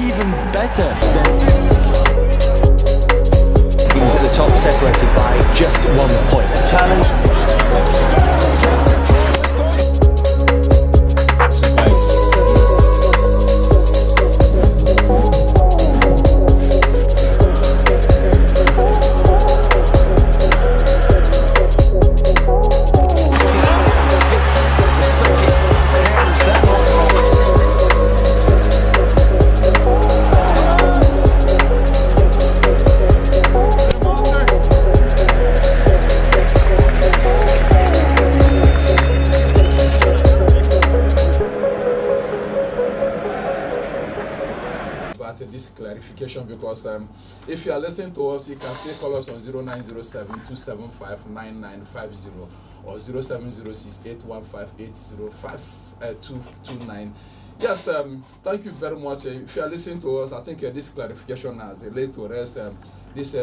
even better. Teams at the top separated by just 1 point. Challenge. This clarification, because if you are listening to us, you can still call us on 0907 275 9950 or 0706 815 805 Yes, thank you very much. If you are listening to us, I think this clarification has laid to rest this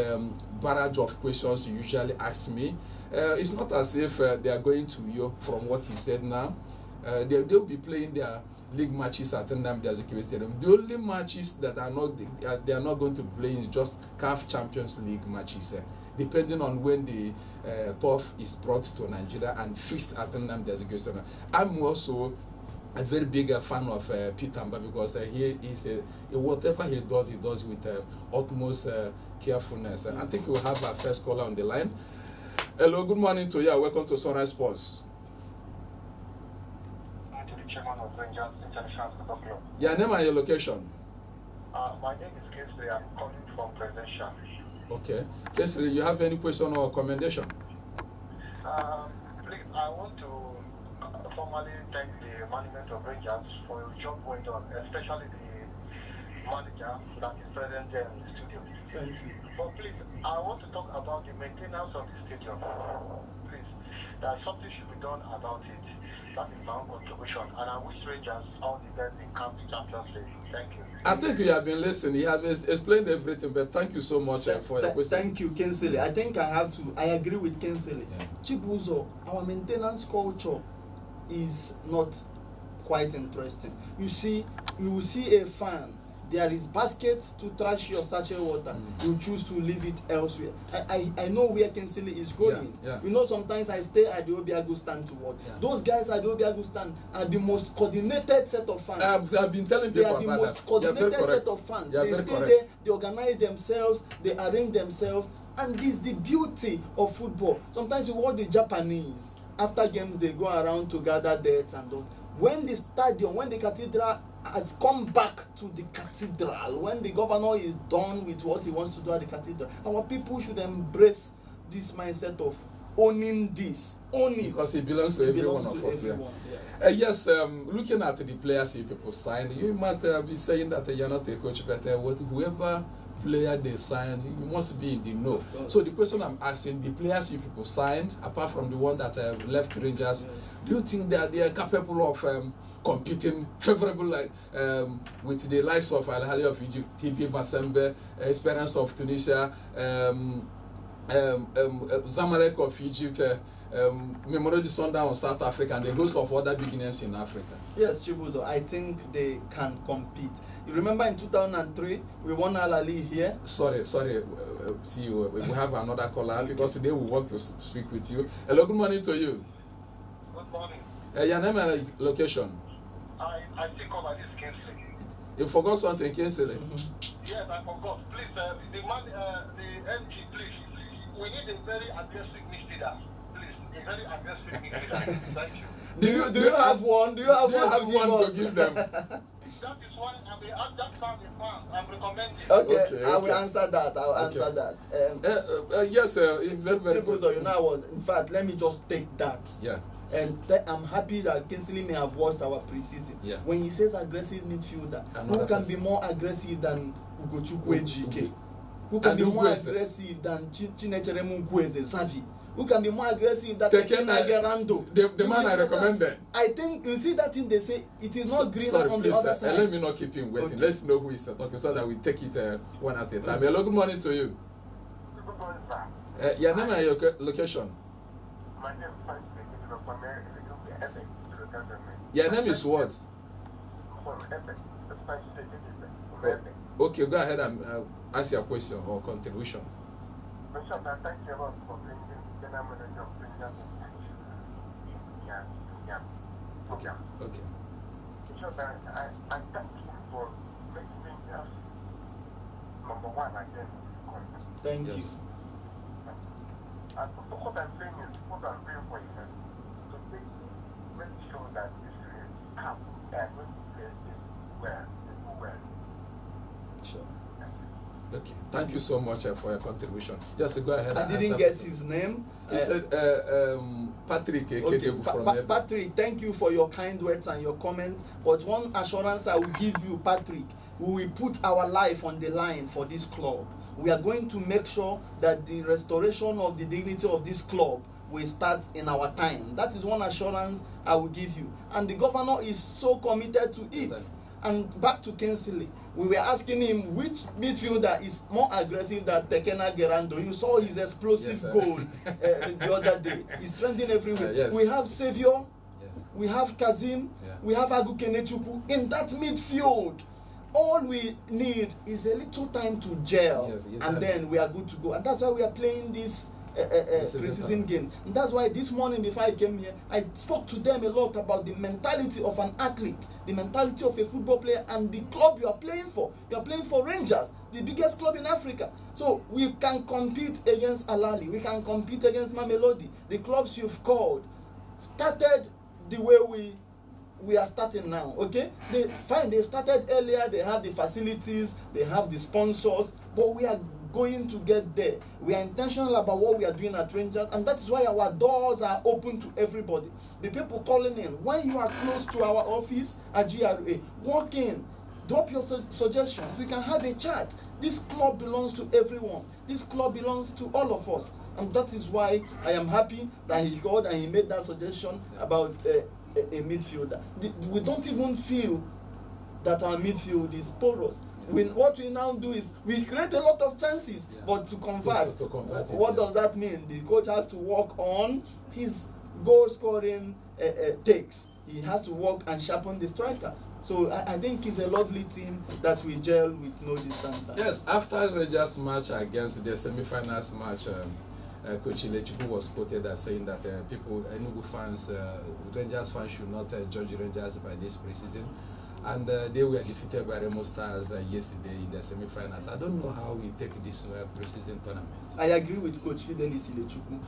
barrage of questions you usually ask me. It's not as if they are going to you from what he said now. They will be playing their league matches at Nnamdi Azikiwe Stadium. The only matches that are not they are not going to play is just CAF Champions League matches, depending on when the turf is brought to Nigeria and fixed at Nnamdi Azikiwe Stadium. I'm also a very big fan of Peter Amba, because he is whatever he does with utmost carefulness. I think we'll have our first caller on the line. Hello, good morning to you. Welcome to Sunrise Sports. Chairman of Rangers International Football Club. Your name and your location? My name is Kingsley. I'm calling from Presidential. Okay. Kingsley, you have any question or commendation? Please, I want to formally thank the management of Rangers for your job well done, especially the manager that is present there in the studio. Thank you. But please, I want to talk about the maintenance of the stadium. Please, that something should be done about it. That is my own contribution, and I wish Rangers all the best in CAF Champions League. Thank you. I think you have been listening. You have explained everything, but thank you so much for your question. Thank you, Kingsley. I think I agree with Kingsley. Yeah. Chibuzo, our maintenance culture is not quite interesting. You will see a fan. There is basket to trash your sachet water. You choose to leave it elsewhere. I know where Kingsley is going. Yeah. You know, sometimes I stay at the Obiago stand to watch. Yeah. Those guys at the Obiago stand are the most coordinated set of fans. I've been telling people they are the most coordinated set of fans. They stay there, they organize themselves, they arrange themselves, and this is the beauty of football. Sometimes you watch the Japanese, after games they go around to gather dates and all. When the stadium, when the cathedral has come back to the cathedral, when the governor is done with what he wants to do at the cathedral, our people should embrace this mindset of owning this. Own it. Because it belongs to every one of us. Yeah. Yes, looking at the players you people signed, you might be saying that you're not a coach, but whoever player they signed, you must be in the know. So the question I'm asking, the players you people signed, apart from the one that have left Rangers, do you think that they are capable of competing favorable with the likes of Al Ahly of Egypt, TP Mazembe, Esperance of Tunisia, Zamalek of Egypt, Mamelodi Sundowns of South Africa, and the host of other big names in Africa? Yes, Chibuzo, I think they can compete. You remember in 2003, we won Al Ahly here? Sorry, CEO, we have another caller because today we want to speak with you. Hello, good morning to you. Good morning. Your name and location? I think of this Kingsley. You forgot something, Kingsley? Yes, I forgot. Please, the MG, please. We need a very aggressive midfielder. Please, a very aggressive midfielder. Thank you. Do you have one? Do you have one to give them? That is why I'm recommending. Okay, I will answer that. I will answer that. Yes, very Chibuzo, you know what? In fact, let me just take that. Yeah. And I'm happy that Kingsley may have watched our preseason. Yeah. When he says aggressive midfielder, who can be more aggressive than Ugochukwu Ejike? Who can be more aggressive than Chinechere Munkwueze Xavi? Who can be more aggressive than Tekena Gerando? The man I recommended. I think you see that thing they say it is not greener on the other side. Let me not keep him waiting. Okay. Let's know who is talking so that we take it one at a time. Hello, good morning to you. Good morning, sir. Your name and your location? My name is Your name is what? Okay, go ahead and ask your question or contribution. Thank you a lot for bringing general manager of Rangers Okay. I thank you for making Rangers number one again. Thank Yes. And what I'm saying is, what I'm praying for is to make sure that this camp they are going to play well. Sure. Okay. Thank you so much for your contribution. Yes, go ahead. I didn't get his name. He said Patrick Okay, from Patrick, thank you for your kind words and your comment. But one assurance I will give you, Patrick, we will put our life on the line for this club. We are going to make sure that the restoration of the dignity of this club will start in our time. That is one assurance I will give you. And the governor is so committed to it. Exactly. And back to Kingsley, we were asking him which midfielder is more aggressive than Tekena Gerando. You saw his explosive goal the other day. He's trending everywhere. Yes. We have Saviour, we have Kazim, Yeah. we have Agu Kenechukwu in that midfield. All we need is a little time to gel, Yes, and then we are good to go. And that's why we are playing this pre-season game. And that's why this morning before I came here, I spoke to them a lot about the mentality of an athlete, the mentality of a football player, and the club you are playing for. You are playing for Rangers, the biggest club in Africa. So we can compete against Al-Ahly, we can compete against Mamelodi. The clubs you've called started the way we are starting now. Okay, they started earlier, they have the facilities, they have the sponsors, but we are going to get there. We are intentional about what we are doing at Rangers, and that is why our doors are open to everybody. The people calling in, when you are close to our office at GRA, walk in, drop your suggestions. We can have a chat. This club belongs to everyone. This club belongs to all of us, and that is why I am happy that he called and he made that suggestion about a midfielder. We don't even feel that our midfield is porous. What we now do is we create a lot of chances, but to convert, what does that mean? The coach has to work on his goal scoring takes. He has to work and sharpen the strikers. So I think it's a lovely team that we gel with no distance. Yes, after Rangers match against the semi-finals match, Coach Ilechukwu was quoted as saying that people, Enugu fans, Rangers fans should not judge Rangers by this preseason. And they were defeated by Remo Stars yesterday in the semi-finals. I don't know how we take this preseason tournament. I agree with Coach Fidelis Ilechukwu.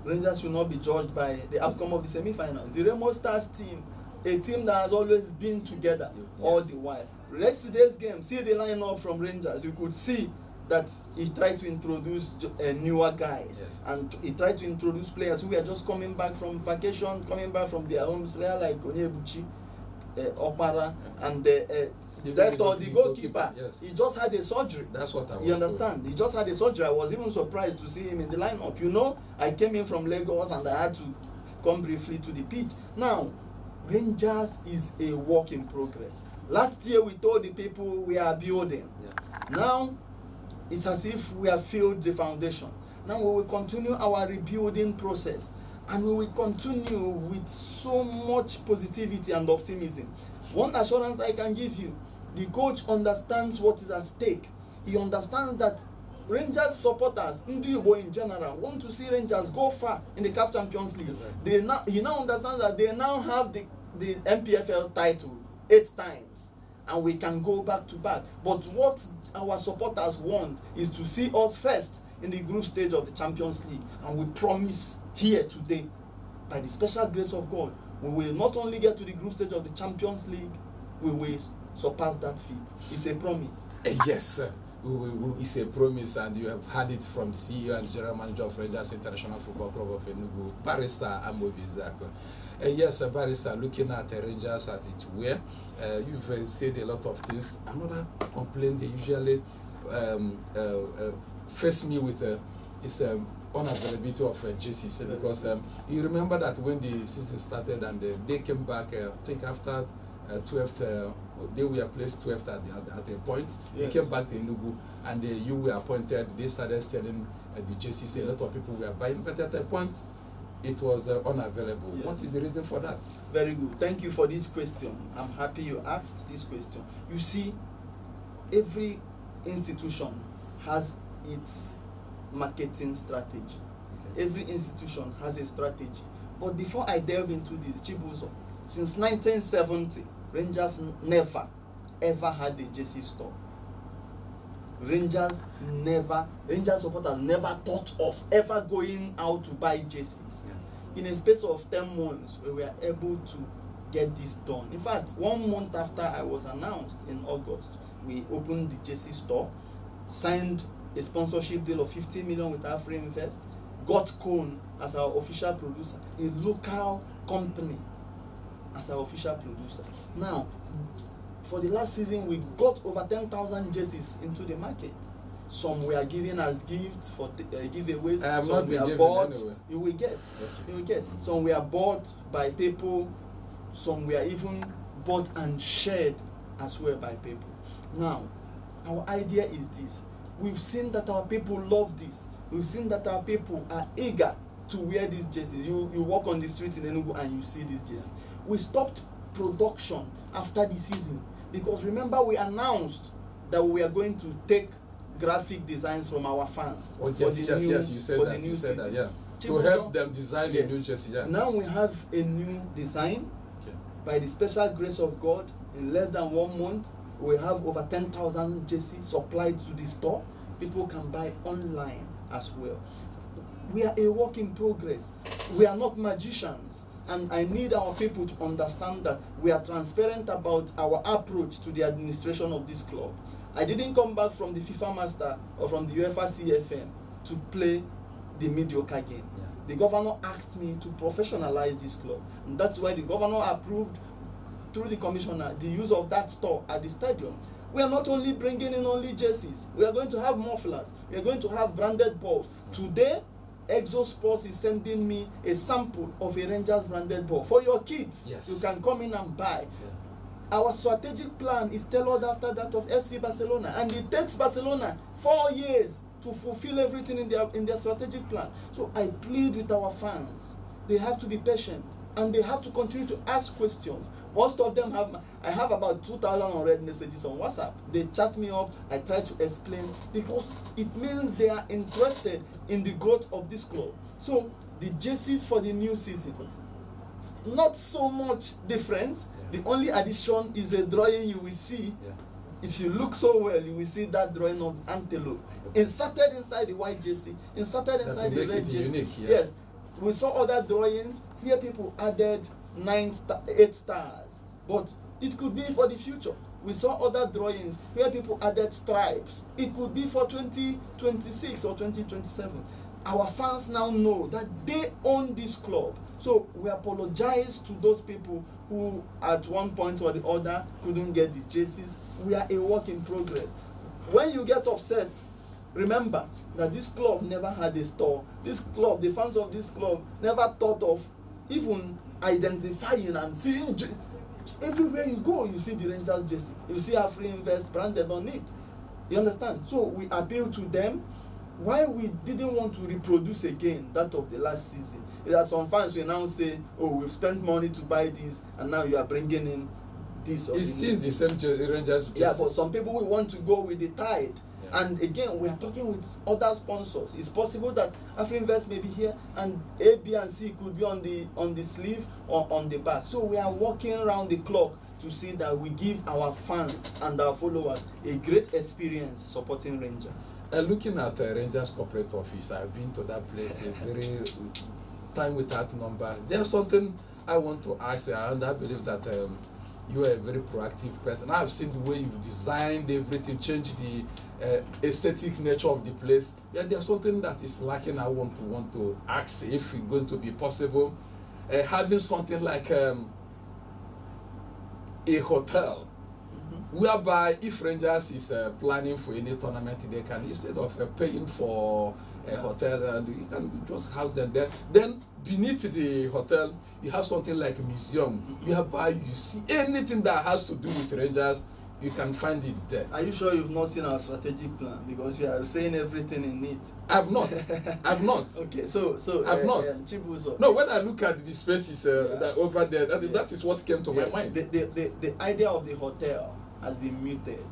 Rangers should not be judged by the outcome of the semi-finals. The Remo Stars team, a team that has always been together all the while. Yesterday's game, see the lineup from Rangers. You could see that he tried to introduce newer guys, and he tried to introduce players who were just coming back from vacation, coming back from their homes, players like Onyebuchi, Opara, and the goalkeeper. He just had a surgery. That's what I was You understand? He just had a surgery. I was even surprised to see him in the lineup. You know, I came in from Lagos and I had to come briefly to the pitch. Now, Rangers is a work in progress. Last year we told the people we are building. Now, it's as if we have filled the foundation. Now we will continue our rebuilding process, and we will continue with so much positivity and optimism. One assurance I can give you, the coach understands what is at stake. He understands that Rangers supporters, Ndi Igbo in general, want to see Rangers go far in the CAF Champions League. He now understands that they now have the MPFL title 8 times, and we can go back to back. But what our supporters want is to see us first in the group stage of the Champions League, and we promise here today, by the special grace of God, we will not only get to the group stage of the Champions League, we will surpass that feat. It's a promise. Yes, sir. It's a promise, and you have heard it from the CEO and General Manager of Rangers International Football Club of Enugu, Barrister Amobi Zako. Yes, Barrister, looking at Rangers as it were, you've said a lot of things. Another complaint they usually face me with is unavailability of jerseys, because you remember that when the season started and they came back, I think after 12th, they were placed 12th at a point. They came back to Enugu, and you were appointed. They started selling the jerseys. A lot of people were buying, but at a point, it was unavailable. What is the reason for that? Very good. Thank you for this question. I'm happy you asked this question. You see, every institution has its marketing strategy. Okay. Every institution has a strategy. But before I delve into this, Chibuzo, since 1970, Rangers never ever had a jersey store. Rangers supporters never thought of ever going out to buy jerseys. Yeah. In a space of 10 months, we were able to get this done. In fact, 1 month after I was announced in August, we opened the jersey store, signed a sponsorship deal of 50 million with AfriInvest, got Cone as our official producer, a local company as our official producer. Now, for the last season, we got over 10,000 jerseys into the market. Some were given as gifts for giveaways. I have Some not been were given bought. anyway. You will get. Okay. You will get. Some were bought by people. Some were even bought and shared as well by people. Now, our idea is this. We've seen that our people love this. We've seen that our people are eager to wear these jerseys. You walk on the streets in Enugu and you see these jerseys. We stopped production after the season because remember we announced that we are going to take graphic designs from our fans Oh, yes, you said that. new You said season. that, yeah. To Chibuzo, help them design a yes. new jersey, yeah. Now we have a new design. Okay. By the special grace of God, in less than 1 month, we have over 10,000 jerseys supplied to the store. People can buy online as well. We are a work in progress. We are not magicians. And I need our people to understand that we are transparent about our approach to the administration of this club. I didn't come back from the FIFA Master or from the UEFA CFM to play the mediocre game. Yeah. The governor asked me to professionalize this club. And that's why the governor approved, through the commissioner, the use of that store at the stadium. We are not only bringing in only jerseys. We are going to have mufflers. We are going to have branded balls. Today, Exo Sports is sending me a sample of a Rangers branded ball for your kids. Yes. You can come in and buy. Yeah. Our strategic plan is tailored after that of FC Barcelona, and it takes Barcelona 4 years to fulfill everything in their strategic plan. So I plead with our fans. They have to be patient and they have to continue to ask questions. Most of them I have about 2,000 unread messages on WhatsApp. They chat me up, I try to explain because it means they are interested in the growth of this club. So the jerseys for the new season, not so much difference. Yeah. The only addition is a drawing you will see. Yeah. If you look so well, you will see that drawing of antelope inserted inside the white jersey, inserted inside the red jersey. Unique, yeah. Yes, we saw other drawings where people added 8 stars, but it could be for the future. We saw other drawings where people added stripes. It could be for 2026 or 2027. Our fans now know that they own this club. So we apologize to those people who at one point or the other couldn't get the jerseys. We are a work in progress. When you get upset, remember that this club never had a store. This club, the fans of this club, never thought of even identifying and seeing. Everywhere you go, you see the Rangers jersey. You see AfriInvest branded on it. You understand? So we appeal to them. Why we didn't want to reproduce again that of the last season? There are some fans who now say, "Oh, we've spent money to buy this, and now you are bringing in this." It's still the same Rangers jersey. Yeah, but some people will want to go with the tide. Yeah. And again, we are talking with other sponsors. It's possible that AfriInvest may be here, and A, B, and C could be on the sleeve or on the back. So we are working around the clock to see that we give our fans and our followers a great experience supporting Rangers. Looking at Rangers corporate office, I've been to that place a very time without numbers. There's something I want to ask, and I believe that you are a very proactive person. I've seen the way you've designed everything, changed the aesthetic nature of the place. Yeah, there's something that is lacking. I want to ask if it's going to be possible. Having something like a hotel, whereby if Rangers is planning for any tournament, they can, instead of paying for a hotel, and you can just house them there. Then beneath the hotel, you have something like a museum, whereby you see anything that has to do with Rangers, you can find it there. Are you sure you've not seen our strategic plan? Because you are saying everything in it. I've not. I've not. Okay, so I've not. Chibuzo. No, when I look at the spaces that over there, that is what came to my mind. The idea of the hotel has been muted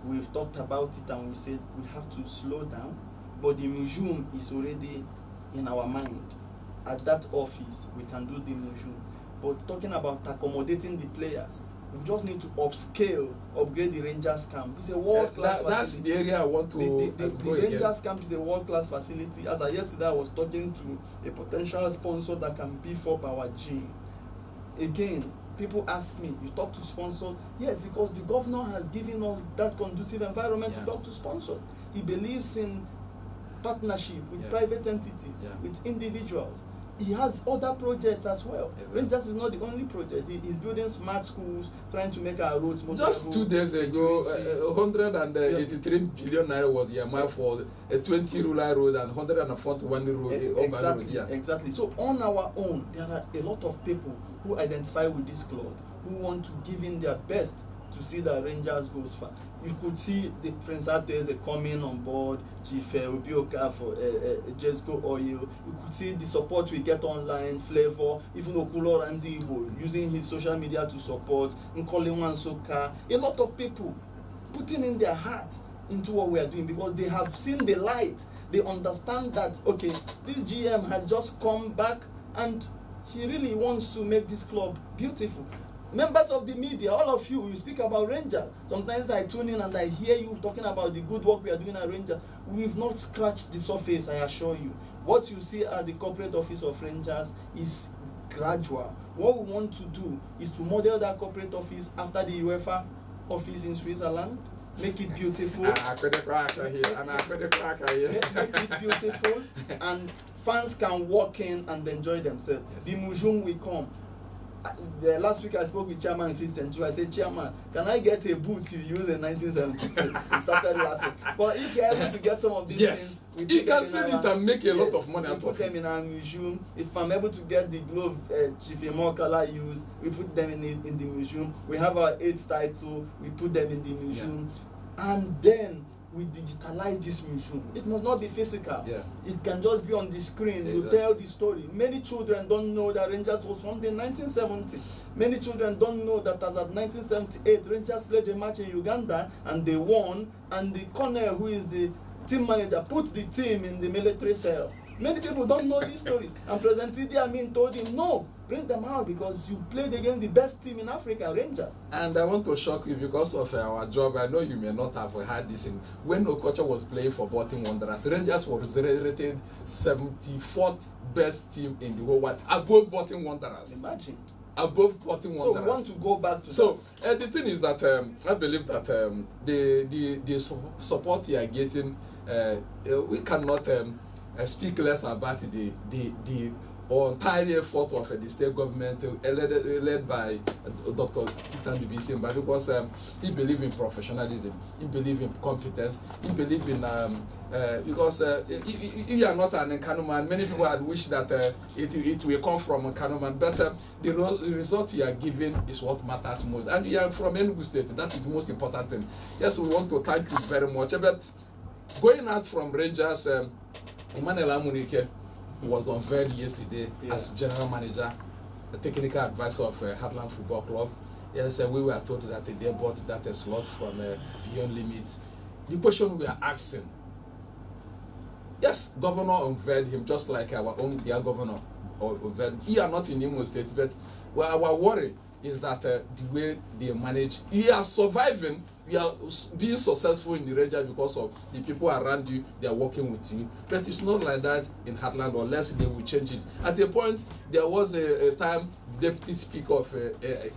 we've talked about it and we said we have to slow down, but the museum is already in our mind. At that office, we can do the museum. But talking about accommodating the players, we just need to upgrade the Rangers camp. It's a world-class facility. That's the area I want to The Rangers camp is a world-class facility. As yesterday I was talking to a potential sponsor that can beef up our gym. Again, people ask me, you talk to sponsors? Yes, because the governor has given us that conducive environment to talk to sponsors. He believes in partnership with private entities, with individuals. He has other projects as well. Exactly. Rangers is not the only project. He's building smart schools, trying to make our roads more. Just 2 days ago, 183 billion naira was earmarked for a 20 rural road and 141 road. Exactly. So on our own, there are a lot of people who identify with this club, who want to give in their best to see that Rangers goes far. You could see the Prince Arthur coming on board, Chief Obioka for Jesco Oil. You could see the support we get online, Flavor, even Okulo Randibo using his social media to support, Nkoli Wansoka. A lot of people putting in their heart into what we are doing because they have seen the light. They understand that, okay, this GM has just come back and he really wants to make this club beautiful. Members of the media, all of you speak about Rangers. Sometimes I tune in and I hear you talking about the good work we are doing at Rangers. We've not scratched the surface, I assure you. What you see at the corporate office of Rangers is gradual. What we want to do is to model that corporate office after the UEFA office in Switzerland. Make it beautiful. Make it beautiful, and fans can walk in and enjoy themselves. The museum will come. Last week I spoke with Chairman Christian too. I said, Chairman, can I get a boot you used in 1972? He started laughing. But if you're able to get some of these things, you can sell it and make a lot of money out of it. We put them in our museum. If I'm able to get the glove Chief Emokala used, we put them in the museum. We have our 8th title, we put them in the museum. And then we digitalize this museum. It must not be physical. It can just be on the screen. You tell the story. Many children don't know that Rangers was formed in 1970. Many children don't know that as of 1978, Rangers played a match in Uganda and they won. And the colonel, who is the team manager, put the team in the military cell. Many people don't know these stories. And President Idi Amin told him, no, bring them out because you played against the best team in Africa, Rangers. And I want to shock you because of our job. I know you may not have heard this. When Okocha was playing for Bolton Wanderers, Rangers was rated 74th best team in the whole world, above Bolton Wanderers. Imagine. Above Bolton Wanderers. So we want to go back to that. The thing is that I believe that the support you are getting, we cannot speak less about the entire effort of the state government led by Dr. Kitan Dubisimba, because he believes in professionalism, he believes in competence, he believes in because you are not an Nkanu man. Many people had wished that it will come from Nkanu man, but the result you are giving is what matters most. And you are from Enugu State, that is the most important thing. Yes, we want to thank you very much. But going out from Rangers, Emmanuel Amunike was unveiled yesterday as general manager, the technical advisor of Heartland Football Club. Yes, we were told that they bought that slot from Beyond Limits. The question we are asking, yes, governor unveiled him just like our own dear governor unveiled. He are not in Imo State, but our worry is that the way they manage, you are surviving, you are being successful in the Rangers because of the people around you, they are working with you. But it's not like that in Heartland unless they will change it. At a point, there was a time Deputy Speaker of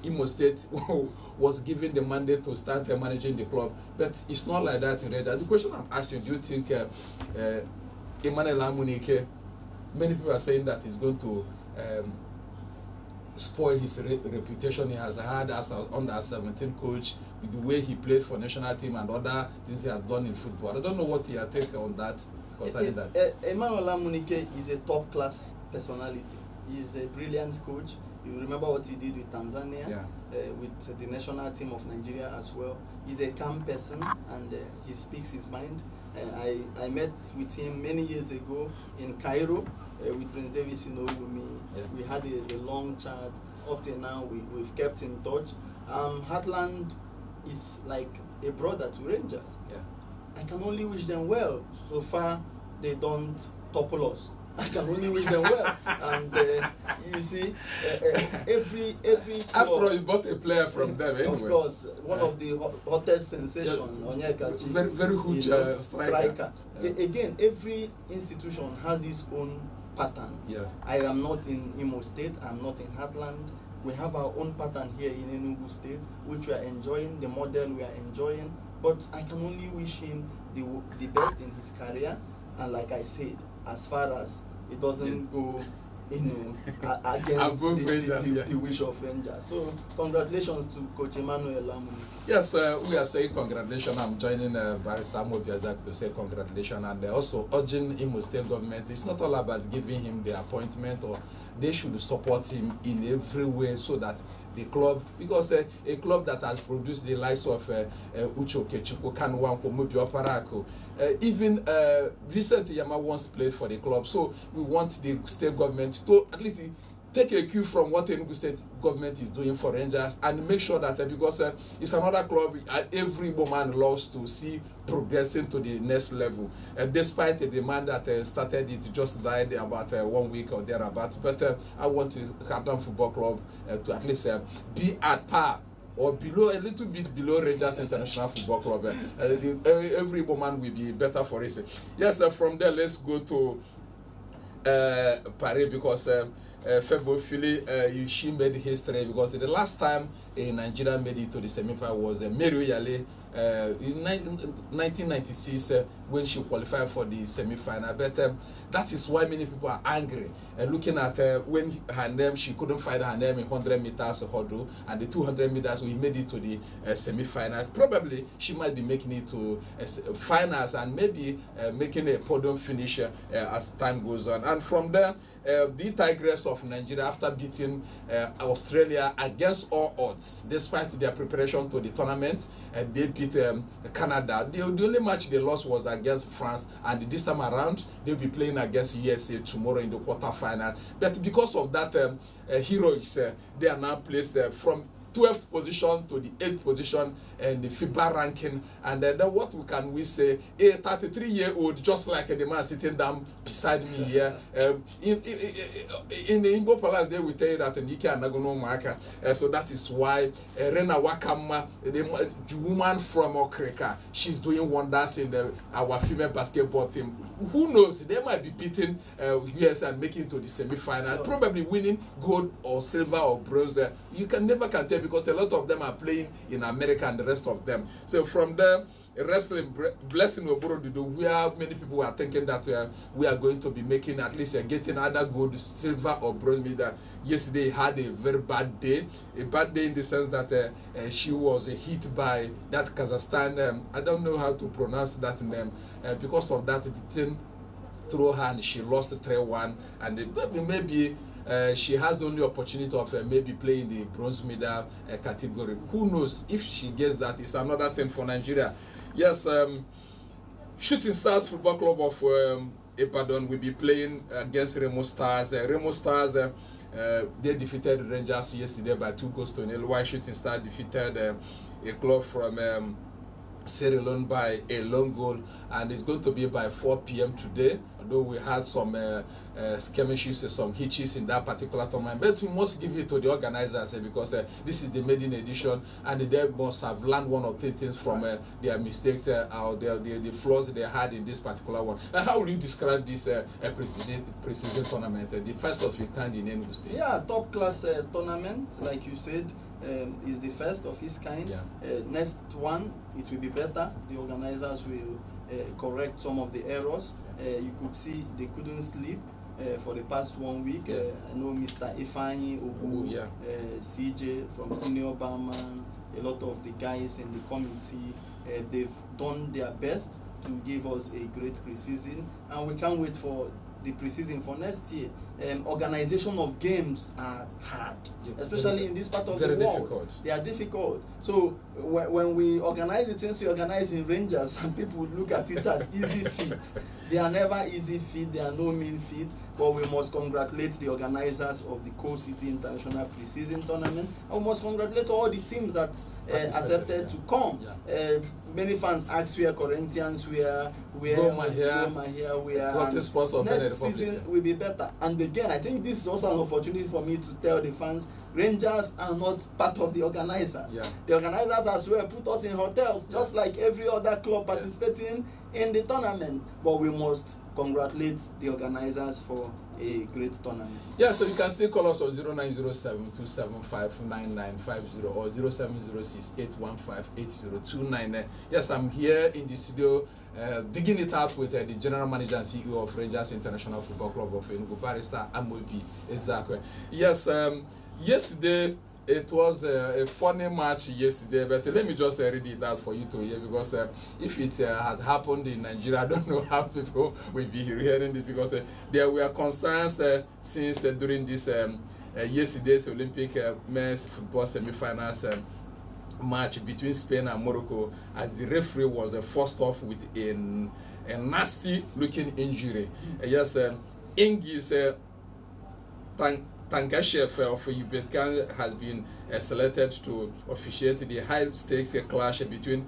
Imo State was given the mandate to start managing the club. But it's not like that in Rangers. The question I'm asking, do you think Emmanuel Amunike, many people are saying that he's going to spoil his reputation he has had as an under-17 coach, with the way he played for national team and other things he has done in football. I don't know what your take on that concerning that. Emmanuel Amunike is a top-class personality. He's a brilliant coach. You remember what he did with Tanzania, with the national team of Nigeria as well. He's a calm person and he speaks his mind. I met with him many years ago in Cairo with Prince Davis Inouye. We had a long chat. Up till now, we've kept in touch. Heartland is like a brother to Rangers. Yeah. I can only wish them well. So far, they don't topple us. I can only wish them well. And you see, every club, after all, you bought a player from them anyway. Of course, one of the hottest sensation, Onyekachi, very, very huge striker. Yeah. Again, every institution has its own pattern. Yeah. I am not in Imo State. I'm not in Heartland. We have our own pattern here in Enugu State, which we are enjoying. The model we are enjoying. But I can only wish him the best in his career. And like I said, as far as it doesn't go, against the wish of Rangers. So congratulations to Coach Emmanuel Lamuni. Yes, we are saying congratulations. I'm joining Barrister Mobiazak to say congratulations, and also urging Imo State government. It's not all about giving him the appointment, or they should support him in every way so that the club, because a club that has produced the likes of Uche Okechukwu, Kanwanko, Mobio Parako, even Vincent Yama once played for the club. So we want the state government to at least take a cue from what Enugu State government is doing for Rangers and make sure that because it's another club every woman loves to see progressing to the next level. Despite the man that started it just died about 1 week or thereabout. But I want Heartland Football Club to at least be at par or below, a little bit below Rangers International Football Club. Every woman will be better for it. Yes, from there, let's go to Paris, because Febo Philly, she made history, because the last time Nigeria made it to the semi-final was Meru Yale in 1996 when she qualified for the semi-final. But that is why many people are angry. Looking at when her name, she couldn't find her name in 100 meters hurdle, and the 200 meters we made it to the semi-final. Probably she might be making it to finals and maybe making a podium finish as time goes on. And from there, the Tigress of Nigeria, after beating Australia against all odds, despite their preparation to the tournament, they beat Canada. The only match they lost was against France, and this time around they'll be playing against USA tomorrow in the quarterfinal. But because of that heroics, they are now placed from 12th position to the 8th position in the FIBA ranking. And then what we say, a 33-year-old, just like the man sitting down beside me here, in the Igbo Palace, they will tell you that Nike Anagono Maka. So that is why Rena Wakama, the woman from Okreka, she's doing wonders in our female basketball team. Who knows? They might be beating US and making it to the semi-final, probably winning gold or silver or bronze. You can never tell, because a lot of them are playing in America and the rest of them. So from there, wrestling, Blessing Oborodudu, where many people are thinking that we are going to be making at least getting either gold, silver or bronze medal. Yesterday had a very bad day in the sense that she was hit by that Kazakhstan. I don't know how to pronounce that name. Because of that, the thing through her and she lost 3-1, and maybe she has the only opportunity of maybe playing the bronze medal category. Who knows? If she gets that, it's another thing for Nigeria. Yes, Shooting Stars Football Club of Ibadan will be playing against Remo Stars. Remo Stars, they defeated Rangers yesterday by 2-0, while Shooting Stars defeated a club from Sierra Leone by a long goal, and it's going to be by 4 p.m. today. Although we had some skirmishes, some hitches in that particular tournament, but we must give it to the organizers because this is the maiden edition, and they must have learned one or two things from their mistakes or the flaws they had in this particular one. How will you describe this pre-season tournament, the first of its kind in Enugu State? Yeah, top class tournament, like you said. Is the first of its kind. Yeah. Next one, it will be better. The organizers will correct some of the errors. You could see they couldn't sleep for the past 1 week. Yeah. I know Mr. Ifeanyi Obu, yeah. CJ from Senior Barman, a lot of the guys in the committee, they've done their best to give us a great pre-season, and we can't wait for the preseason for next year. Organization of games are hard, especially in this part of the world. Difficult. They are difficult. So when we organize the things we organize in Rangers, and people look at it as easy feat. They are never easy feat. They are no mean feat. But we must congratulate the organizers of the Coal City International Preseason Tournament, and we must congratulate all the teams that accepted to come. Yeah. Many fans ask where Corinthians were, Roma here, next season will be better. And again, I think this is also an opportunity for me to tell the fans, Rangers are not part of the organizers. Yeah. The organizers as well put us in hotels, just like every other club participating in the tournament. But we must congratulate the organizers for a great tournament. Yeah, so you can still call us on 0907-275-9950 or 0706-815-8029. Yes, I'm here in the studio digging it out with the General Manager and CEO of Rangers International Football Club of Enugu, Barrister Amobi Ezeakwe. Yes, yesterday it was a funny match yesterday, but let me just read it out for you to hear, because if it had happened in Nigeria, I don't know how people will be hearing it, because there were concerns since during this yesterday's Olympic men's football semi-finals match between Spain and Morocco, as the referee was forced off with a nasty looking injury. Yes, Ingis Tankashev of Uzbekistan has been selected to officiate the high-stakes clash between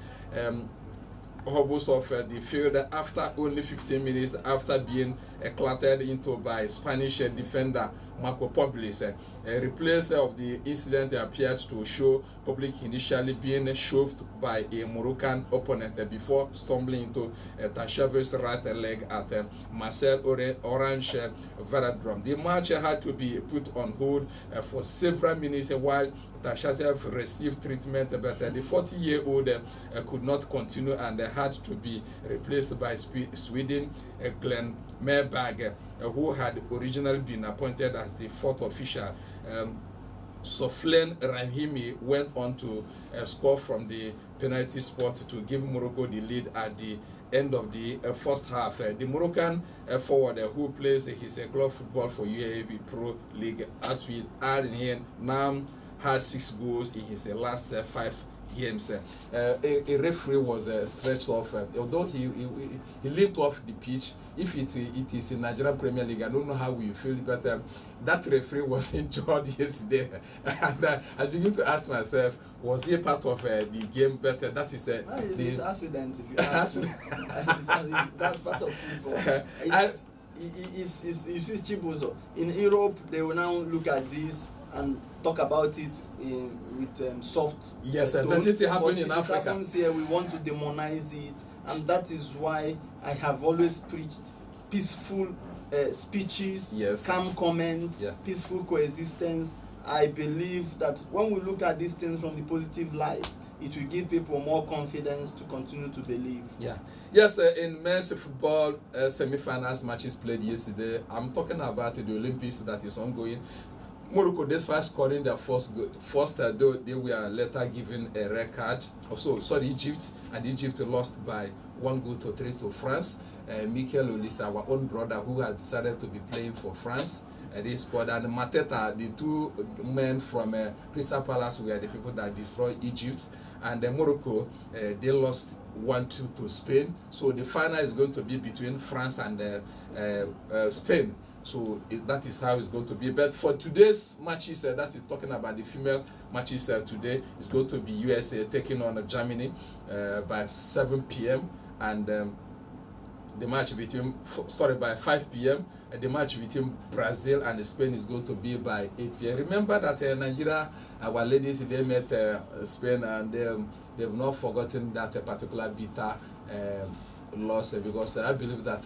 hosts of the field after only 15 minutes after being clattered into by Spanish defender Marco Publis. A replay of the incident appeared to show Public initially being shoved by a Moroccan opponent before stumbling into Tanshev's right leg at Marcel Orange Velodrome. The match had to be put on hold for several minutes while Tanshev received treatment, but the 40-year-old could not continue and had to be replaced by Sweden Glenn Merberg, who had originally been appointed as the fourth official. Soflen Rahimi went on to score from the penalty spot to give Morocco the lead at the end of the first half. The Moroccan forward who plays his club football for UAE Pro League as with Al Nahyan now has 6 goals in his last 5 games. A referee was stretched off, although he limped off the pitch. If it is in Nigerian Premier League, I don't know how we feel, but that referee was injured yesterday, and I begin to ask myself, was he part of the game? But that is it's accident. If you ask me, that's part of football. You see Chibuzo in Europe, they will now look at this and talk about it with soft. Yes, but it happened in Africa. It happens here, we want to demonize it, and that is why I have always preached peaceful speeches, calm comments, peaceful coexistence. I believe that when we look at these things from the positive light, it will give people more confidence to continue to believe. Yes, in men's football semi-finals matches played yesterday, I'm talking about the Olympics that is ongoing. Morocco, despite scoring their first though they were later given a red card. Egypt, and Egypt lost by 1-3 to France. Mikel Olise, our own brother, who had decided to be playing for France, they scored. And Mateta, the 2 men from Crystal Palace, were the people that destroyed Egypt. And Morocco, they lost 1-2 to Spain. So the final is going to be between France and Spain. So that is how it's going to be. But for today's matches, that is talking about the female matches today, is going to be USA taking on Germany by 7 p.m. and the match by 5 p.m. The match between Brazil and Spain is going to be by 8 p.m. Remember that Nigeria, our ladies, they met Spain, and they've not forgotten that particular bitter loss, because I believe that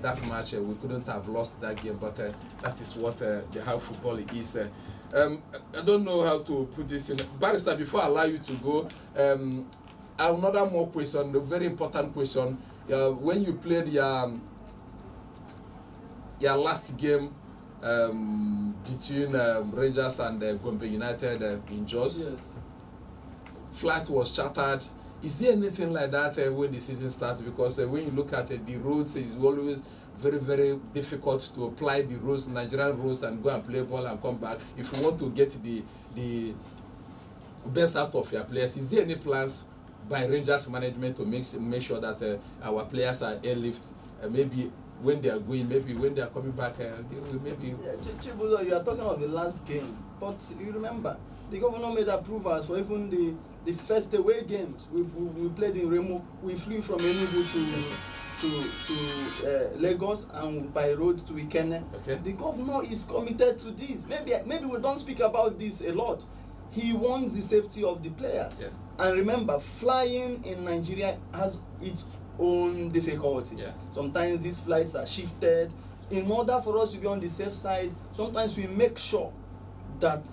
that match we couldn't have lost that game, but that is what how football is. I don't know how to put this in. Barrister, before I allow you to go, another more question, a very important question. When you played your last game between Rangers and Gombe United in Jos, flight was chartered. Is there anything like that when the season starts? Because when you look at the roads, it's always very, very difficult to apply the rules, Nigerian rules, and go and play ball and come back. If you want to get the best out of your players, is there any plans by Rangers management to make sure that our players are airlift? Maybe when they are going, maybe when they are coming back, they will maybe. Yeah, Chibuzo, you are talking of the last game, but you remember the governor made approvals for even the first away games. We played in Remo. We flew from Enugu to Lagos and by road to Ikenne. Okay. The governor is committed to this. Maybe we don't speak about this a lot. He wants the safety of the players. Yeah. And remember, flying in Nigeria has its own difficulties. Yeah. Sometimes these flights are shifted. In order for us to be on the safe side, sometimes we make sure that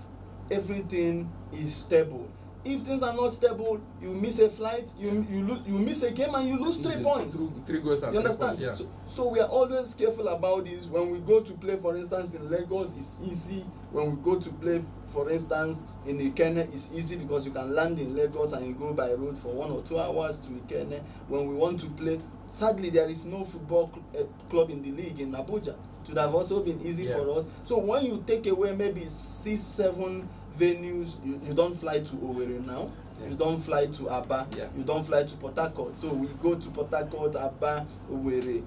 everything is stable. If things are not stable, you miss a flight, you miss a game, and you lose 3 points. Three goals and You 3 understand? points, yeah. So we are always careful about this. When we go to play, for instance, in Lagos, it's easy. When we go to play, for instance, in Ikenne, it's easy because you can land in Lagos and you go by road for 1 or 2 hours to Ikenne. When we want to play, sadly, there is no football club in the league in Abuja. It would have also been easy for us. So when you take away maybe 6-7 venues, you don't fly to Owerri now. You don't fly to Aba. You don't fly to Port Harcourt. So we go to Port Harcourt, Aba, Owerri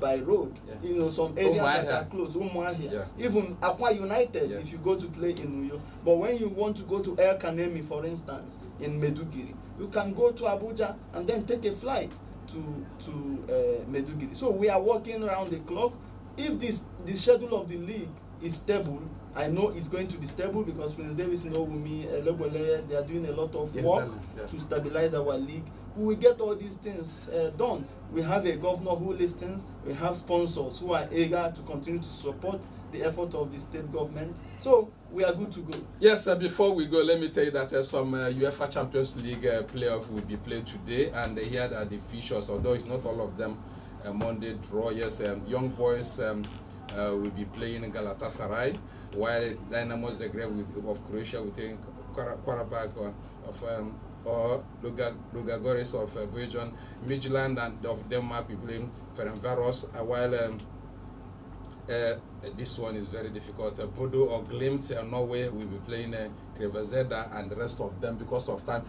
by road. You know, some areas that are close. Umuahia. Even Akwa United, if you go to play in Uyo. But when you want to go to El Kanemi, for instance, in Meduguri, you can go to Abuja and then take a flight to Meduguri. So we are working around the clock. If the schedule of the league is stable, I know it's going to be stable because Prince Davis, Wumi, Elebole, they are doing a lot of work to stabilize our league. We will get all these things done. We have a governor who listens. We have sponsors who are eager to continue to support the effort of the state government. So we are good to go. Yes, before we go, let me tell you that some UEFA Champions League playoff will be played today, and here are the features, although it's not all of them. Monday draw, yes, Young Boys will be playing in Galatasaray, while Dynamo Zagreb of Croatia will take Karabakh or Ludogorets of Belgium, Midtjylland and of Denmark will play Ferencvaros, while this one is very difficult. Bodo or Glimt Norway will be playing Krevazeda and the rest of them because of time.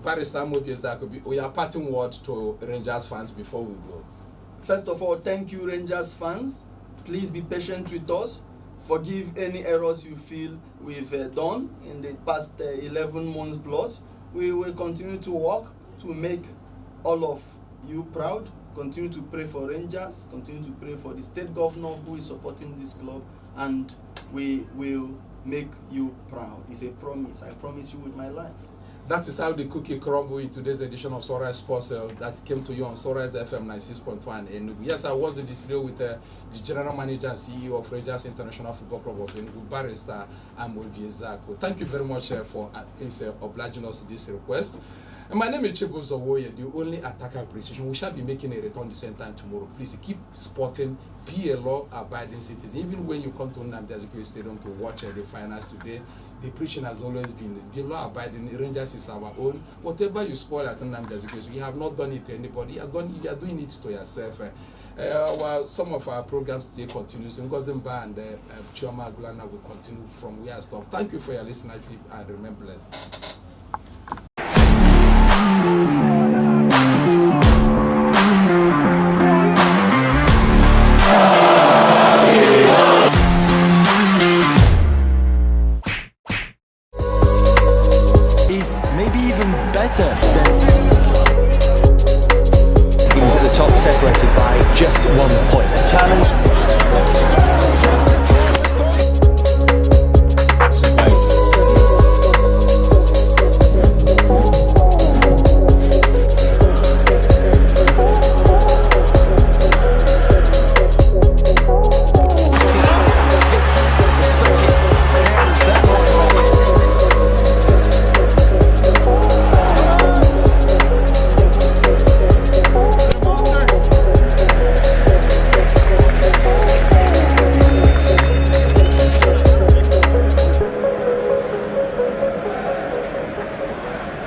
Barrister Mobiezak, we are parting word to Rangers fans before we go. First of all, thank you, Rangers fans. Please be patient with us. Forgive any errors you feel we've done in the past 11 months plus. We will continue to work to make all of you proud. Continue to pray for Rangers. Continue to pray for the state governor who is supporting this club. And we will make you proud. It's a promise. I promise you with my life. That is how the cookie crumble in today's edition of Sunrise Sports that came to you on Sunrise FM 96.1. And yes, I was in this studio with the General Manager and CEO of Rangers International Football Club of Enugu, Barrister Amobiezak. Thank you very much for obliging us to this request. And my name is Chibuzo Woye, the only attacker precision. We shall be making a return the same time tomorrow. Please keep sporting, be a law-abiding citizen. Even when you come to Nnamdi Azikiwe Stadium to watch the finals today, the preaching has always been be law-abiding. Rangers is our own. Whatever you spoil at Nnamdi Azikiwe, we have not done it to anybody. You are doing it to yourself. Some of our programs still continues. Ngozimba and Chioma Agulana will continue from where I stopped. Thank you for your listenership and remain blessed. Maybe even better than teams at the top separated by just 1 point.